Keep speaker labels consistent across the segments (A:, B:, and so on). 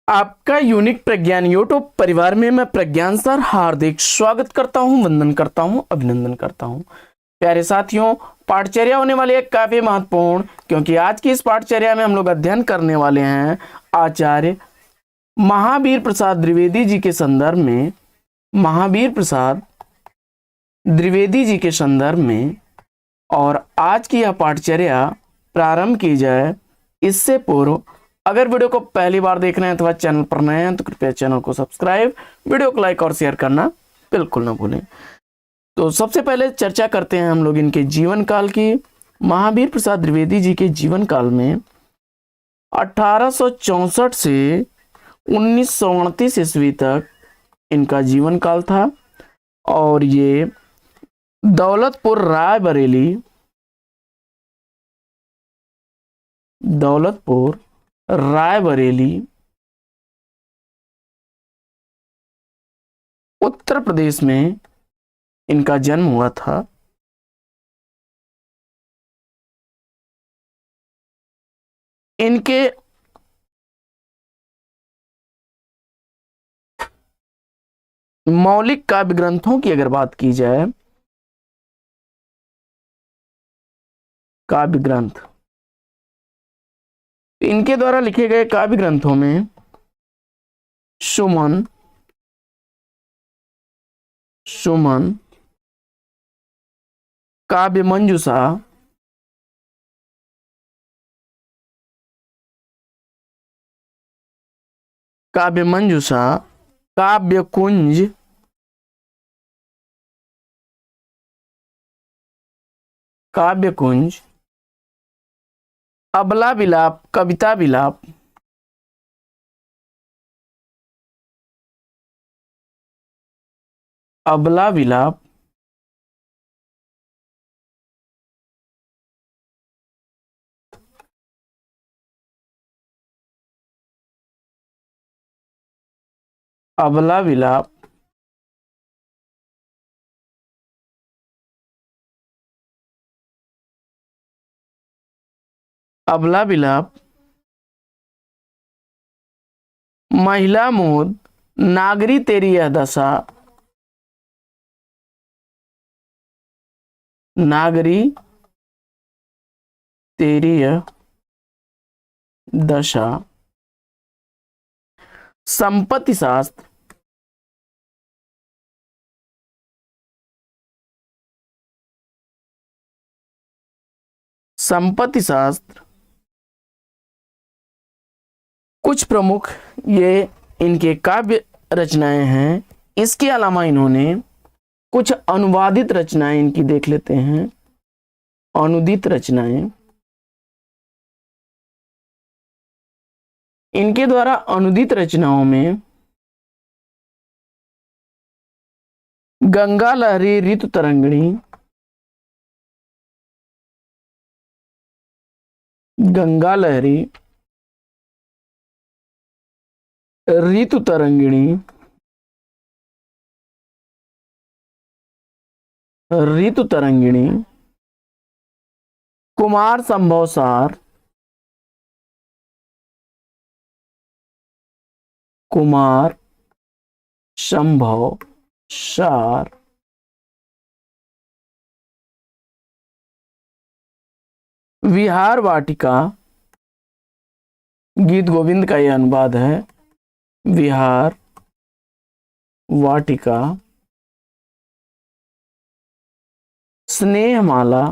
A: आपका यूनिक प्रज्ञान यूट्यूब परिवार में मैं प्रज्ञान सर हार्दिक स्वागत करता हूं, वंदन करता हूं, अभिनंदन करता हूं। प्यारे साथियों, पाठचर्या होने वाली है काफी महत्वपूर्ण, क्योंकि आज की इस पाठचर्या में हम लोग अध्ययन करने वाले हैं आचार्य महावीर प्रसाद द्विवेदी जी के संदर्भ में। महावीर प्रसाद द्विवेदी जी के संदर्भ में। और आज की यह पाठचर्या प्रारंभ की जाए इससे पूर्व अगर वीडियो को पहली बार देख रहे हैं अथवा चैनल पर नए हैं तो कृपया चैनल को सब्सक्राइब, वीडियो को लाइक और शेयर करना बिल्कुल ना भूलें। तो सबसे पहले चर्चा करते हैं हम लोग इनके जीवन काल की। महावीर प्रसाद द्विवेदी जी के जीवन काल में 1864 से 1938 ईस्वी तक इनका जीवन काल था और ये दौलतपुर रायबरेली उत्तर प्रदेश में इनका जन्म हुआ था। इनके मौलिक काव्य ग्रंथों की अगर बात की जाए, काव्य ग्रंथ इनके द्वारा लिखे गए काव्य ग्रंथों में सुमन, काव्य मंजूषा, काव्य कुंज, अबला विलाप, कविता विलाप, अबला विलाप, अबला विलाप, अबला विलाप, महिला मोद, नागरी तेरी यह दशा, नागरी तेरी यह दशा, संपत्ति शास्त्र, कुछ प्रमुख ये इनके काव्य रचनाएं हैं। इसके अलावा इन्होंने कुछ अनुवादित रचनाएं इनकी देख लेते हैं। अनुदित रचनाएं, इनके द्वारा अनुदित रचनाओं में गंगा लहरी ऋतु तरंगिणी, गंगा लहरी ऋतु तरंगिणी, कुमार संभव सार, कुमार संभव सार, विहार वाटिका, गीत गोविंद का यह अनुवाद है। विहार वाटिका, स्नेहमाला,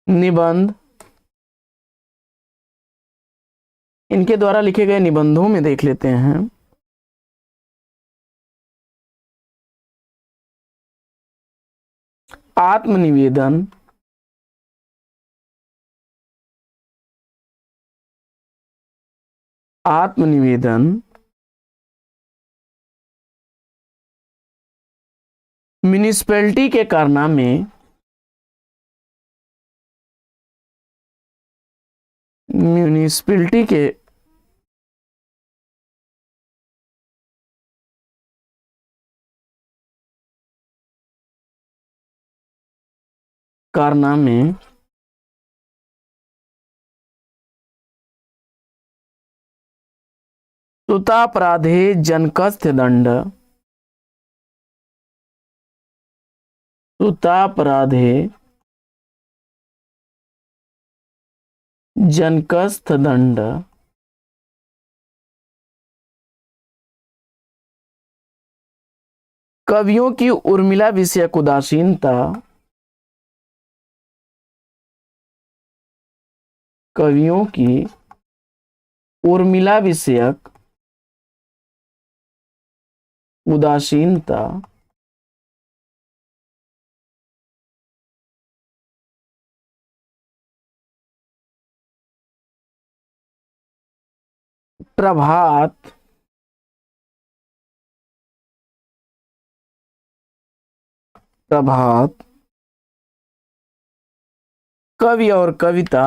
A: निबंध, इनके द्वारा लिखे गए निबंधों में देख लेते हैं। आत्मनिवेदन, म्युनिसिपैलिटी के कारनामे, म्युनिसिपैलिटी के कारनामे सुतापराधे जनकस्थ दंड सुतापराधे जनकस्थ दंड कवियों की उर्मिला विषयक उदासीनता कवियों की उर्मिला विषयक उदासीनता प्रभात प्रभात कवि और कविता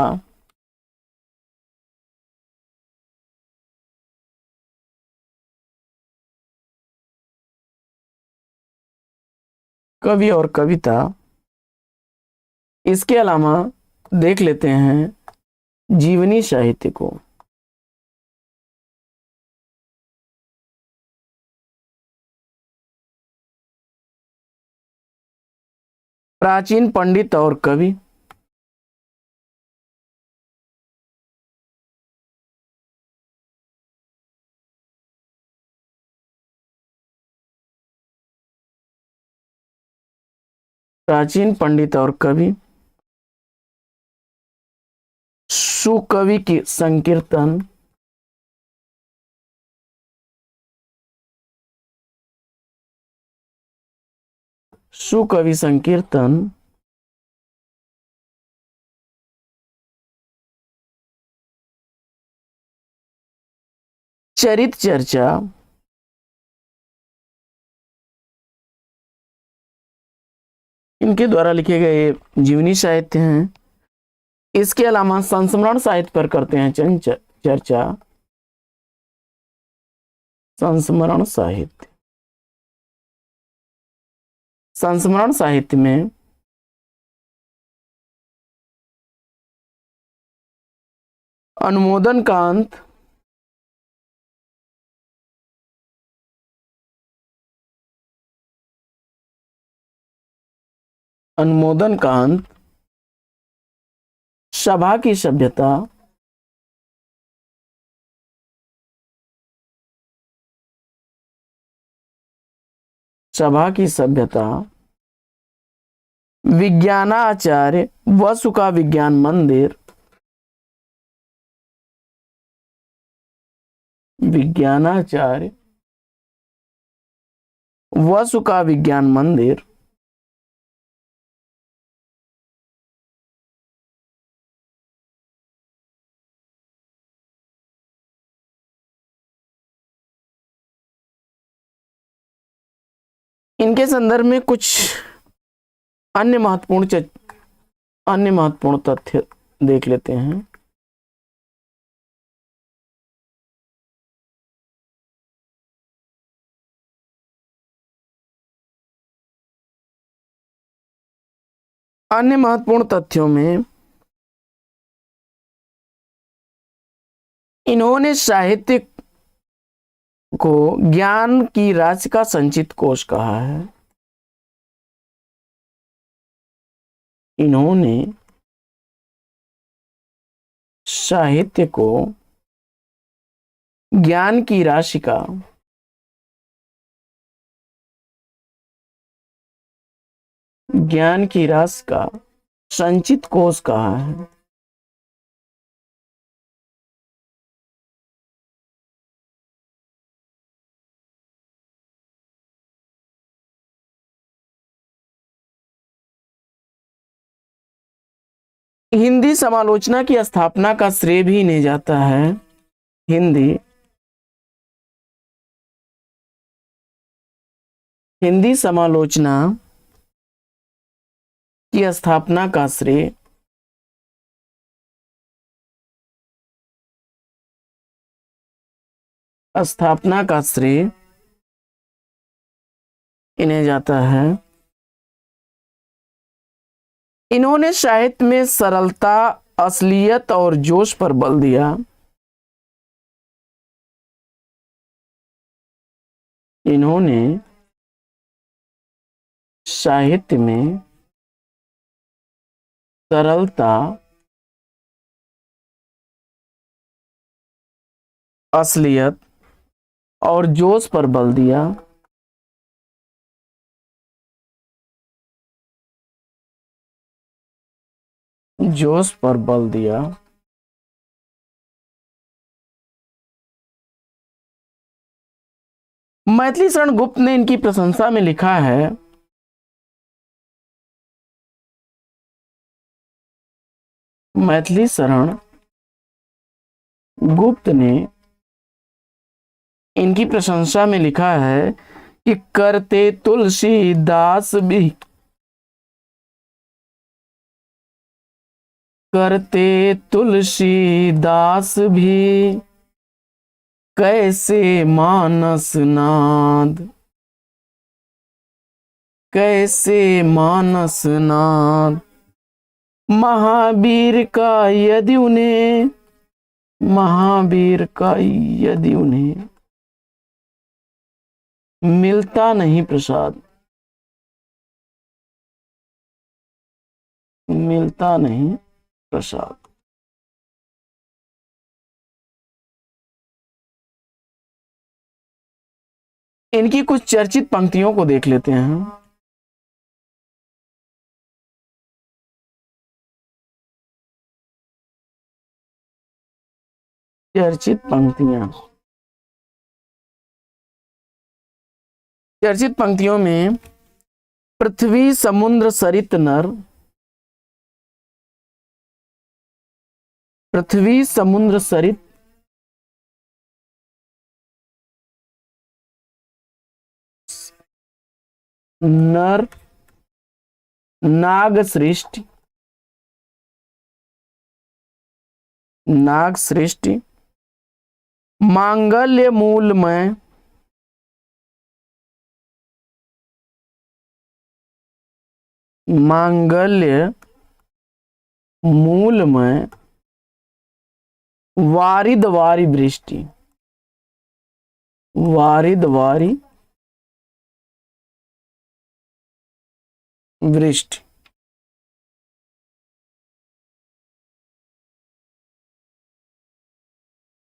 A: कवि और कविता इसके अलावा देख लेते हैं जीवनी साहित्य को। प्राचीन पंडित और कवि प्राचीन पंडित और कवि सुकवि की संकीर्तन सुकवि संकीर्तन चरित चर्चा इनके द्वारा लिखे गए जीवनी साहित्य हैं। इसके अलावा संस्मरण साहित्य पर करते हैं चर्चा। संस्मरण साहित्य संस्मरण साहित्य में अनुमोदन कांत अनुमोदन कांत सभा की सभ्यता सभा की सभ्यता विज्ञानाचार्य वसु का विज्ञान मंदिर विज्ञानाचार्य वसु का विज्ञान मंदिर इनके संदर्भ में कुछ अन्य महत्वपूर्ण तथ्य देख लेते हैं। अन्य महत्वपूर्ण तथ्यों में इन्होंने साहित्य को ज्ञान की राशि का संचित कोष कहा है। इन्होंने साहित्य को ज्ञान की राशि का संचित कोष कहा है। हिंदी समालोचना की स्थापना का श्रेय भी इन्हें जाता है। हिंदी समालोचना की स्थापना का श्रेय इन्हें जाता है। इन्होंने साहित्य में सरलता, असलियत और जोश पर बल दिया। इन्होंने साहित्य में सरलता, असलियत और जोश पर बल दिया। जोश पर बल दिया। मैथिली शरण गुप्त ने इनकी प्रशंसा में लिखा है, मैथिली शरण गुप्त ने इनकी प्रशंसा में लिखा है कि करते तुलसीदास भी, करते तुलसीदास भी कैसे मानस नाद, कैसे मानस नाद। महावीर का यदि उन्हें, महावीर का यदि उन्हें मिलता नहीं प्रसाद, मिलता नहीं प्रसाद। इनकी कुछ चर्चित पंक्तियों को देख लेते हैं। चर्चित पंक्तियां, चर्चित पंक्तियों में पृथ्वी समुद्र सरित नर, पृथ्वी समुद्र सरित नर, नाग सृष्टि, नाग सृष्टि, मांगल्य मूलमय, मांगल्य मूलमय, वारिद वारी वृष्टि, वारिद वारी वृष्टि।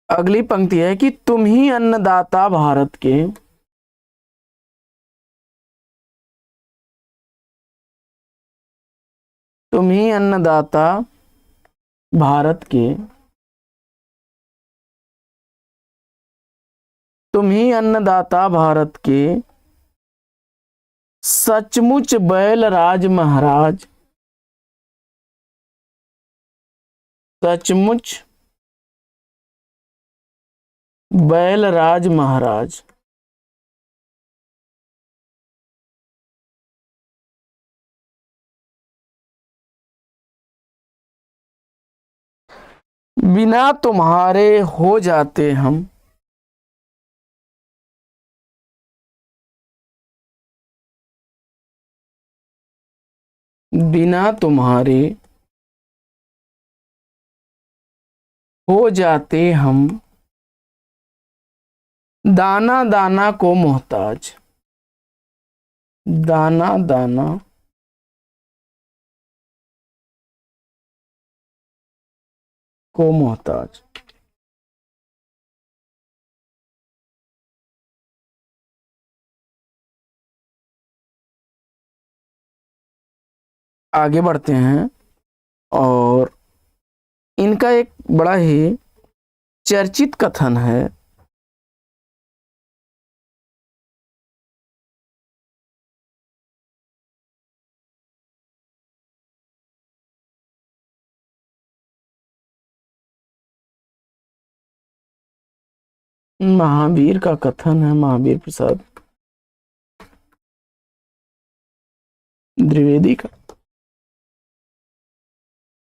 A: अगली पंक्ति है कि तुम ही अन्नदाता भारत के, तुम ही अन्नदाता भारत के, तुम ही अन्नदाता भारत के, सचमुच बैल राज महाराज, सचमुच बैल राज महाराज। बिना तुम्हारे हो जाते हम, बिना तुम्हारे हो जाते हम, दाना दाना को मोहताज, दाना दाना को मोहताज। आगे बढ़ते हैं और इनका एक बड़ा ही चर्चित कथन है, महावीर का कथन है, महावीर प्रसाद द्विवेदी का,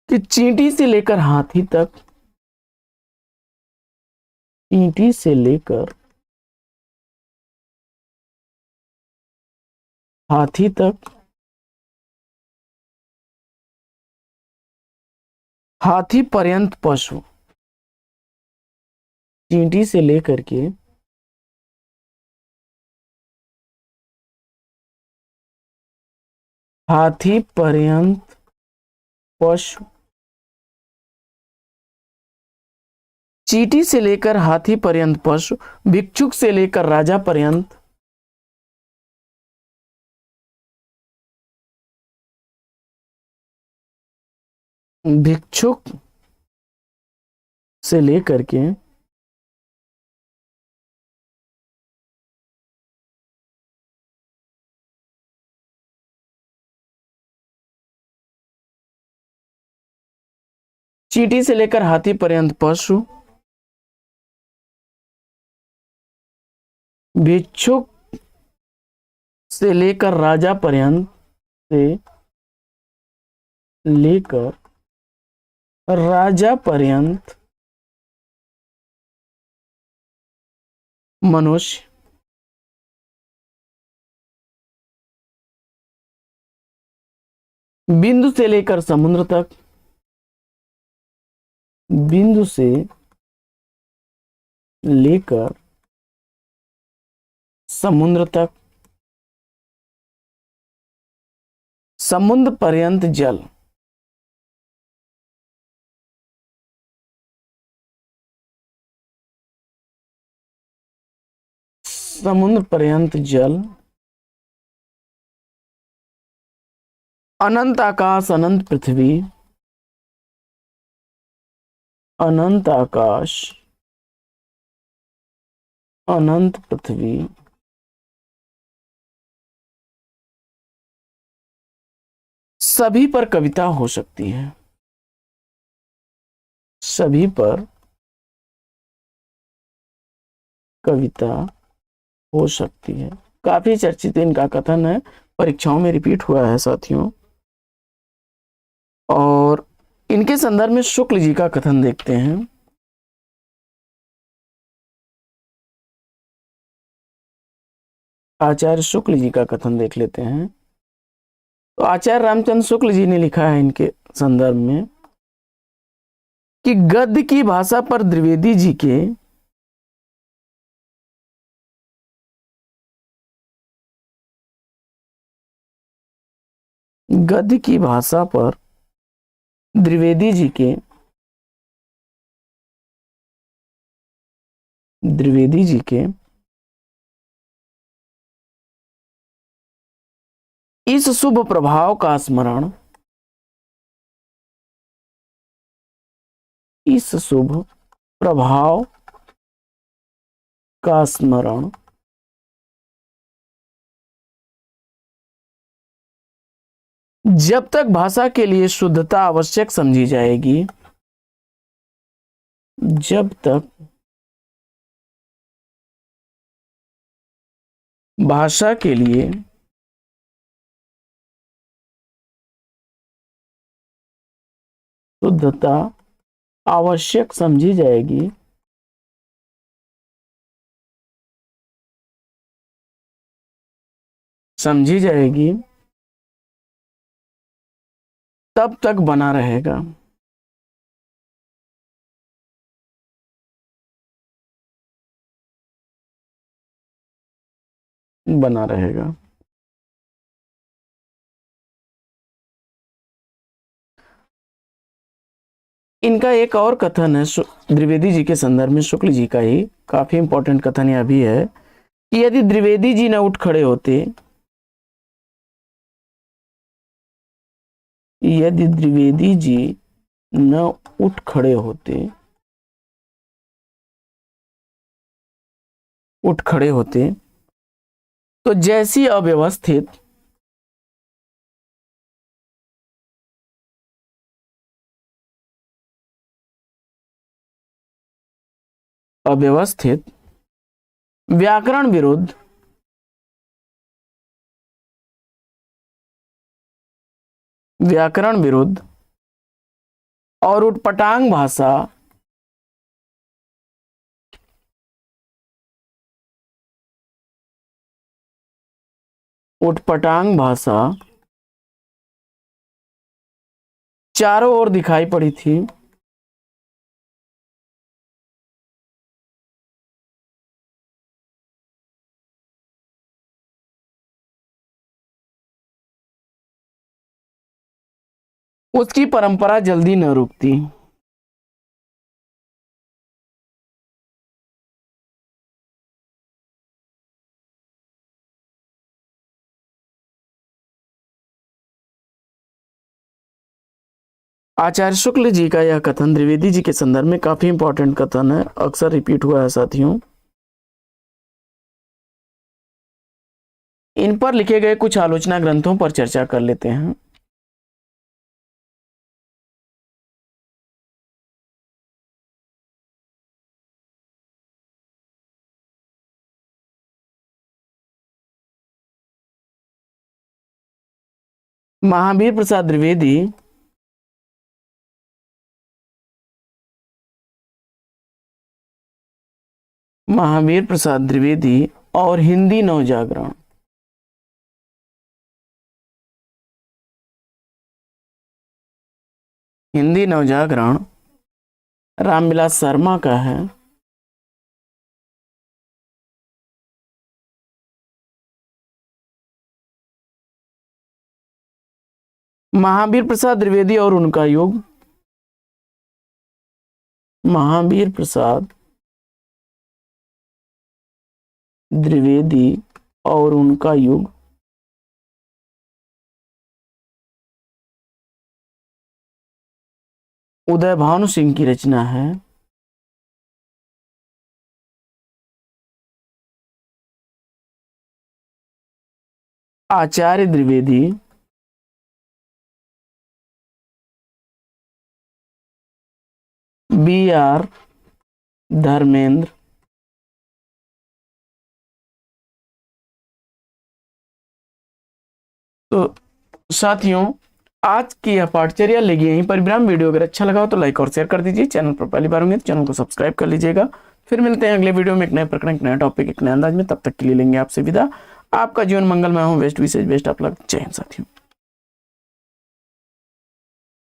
A: कि चींटी से लेकर हाथी तक, चींटी से लेकर हाथी तक हाथी पर्यंत पशु, चींटी से लेकर के हाथी पर्यंत पशु, चींटी से लेकर हाथी पर्यंत पशु, भिक्षुक से लेकर राजा पर्यंत, भिक्षुक से लेकर के चींटी से लेकर हाथी पर्यंत पशु, भिक्षुक से लेकर राजा पर्यंत, से लेकर राजा पर्यंत मनुष्य, बिंदु से लेकर समुद्र तक, बिंदु से लेकर समुद्र तक, समुद्र पर्यंत जल, समुद्र पर्यंत जल, अनंत आकाश, अनंत पृथ्वी, अनंत आकाश, अनंत पृथ्वी, सभी पर कविता हो सकती है, सभी पर कविता हो सकती है। काफी चर्चित इनका कथन है, परीक्षाओं में रिपीट हुआ है साथियों। और इनके संदर्भ में शुक्ल जी का कथन देखते हैं। आचार्य शुक्ल जी का कथन देख लेते हैं। तो आचार्य रामचंद्र शुक्ल जी ने लिखा है इनके संदर्भ में कि गद्य की भाषा पर द्विवेदी जी के गद्य की भाषा पर द्विवेदी जी के द्विवेदी जी के इस शुभ प्रभाव का स्मरण, इस शुभ प्रभाव का स्मरण जब तक भाषा के लिए शुद्धता आवश्यक समझी जाएगी, जब तक भाषा के लिए शुद्धता आवश्यक समझी जाएगी, समझी जाएगी, तब तक बना रहेगा। बना रहेगा। इनका एक और कथन है द्विवेदी जी के संदर्भ में, शुक्ल जी का ही काफी इंपॉर्टेंट कथन यह भी है कि यदि द्विवेदी जी न उठ खड़े होते, यदि द्विवेदी जी न उठ खड़े होते, उठ खड़े होते तो जैसी अव्यवस्थित अव्यवस्थित व्याकरण विरुद्ध व्याकरण विरुद्ध और उटपटांग भाषा उटपटांग भाषा चारों ओर दिखाई पड़ी थी। उसकी परंपरा जल्दी न रुकती। आचार्य शुक्ल जी का यह कथन द्विवेदी जी के संदर्भ में काफी इंपॉर्टेंट कथन है, अक्सर रिपीट हुआ है साथियों। इन पर लिखे गए कुछ आलोचना ग्रंथों पर चर्चा कर लेते हैं। महावीर प्रसाद द्विवेदी और हिंदी नवजागरण। हिंदी नवजागरण रामविलास शर्मा का है। महावीर प्रसाद द्विवेदी और उनका युग। महावीर प्रसाद द्विवेदी और उनका युग उदय भानु सिंह की रचना है। आचार्य द्विवेदी B.R. धर्मेंद्र तो साथियों आज की यह पाठचर्या लेगी यहीं पर विराम। वीडियो अगर अच्छा लगा हो तो लाइक और शेयर कर दीजिए। चैनल पर पहली बार होंगे तो चैनल को सब्सक्राइब कर लीजिएगा। फिर मिलते हैं अगले वीडियो में एक नए प्रकरण, एक नया टॉपिक, एक नए अंदाज में। तब तक के लिए लेंगे आपसे विदा। आपका जीवन मंगलमय हो। बेस्ट विशेष बेस्ट ऑफ लक। जय हिंद साथियों।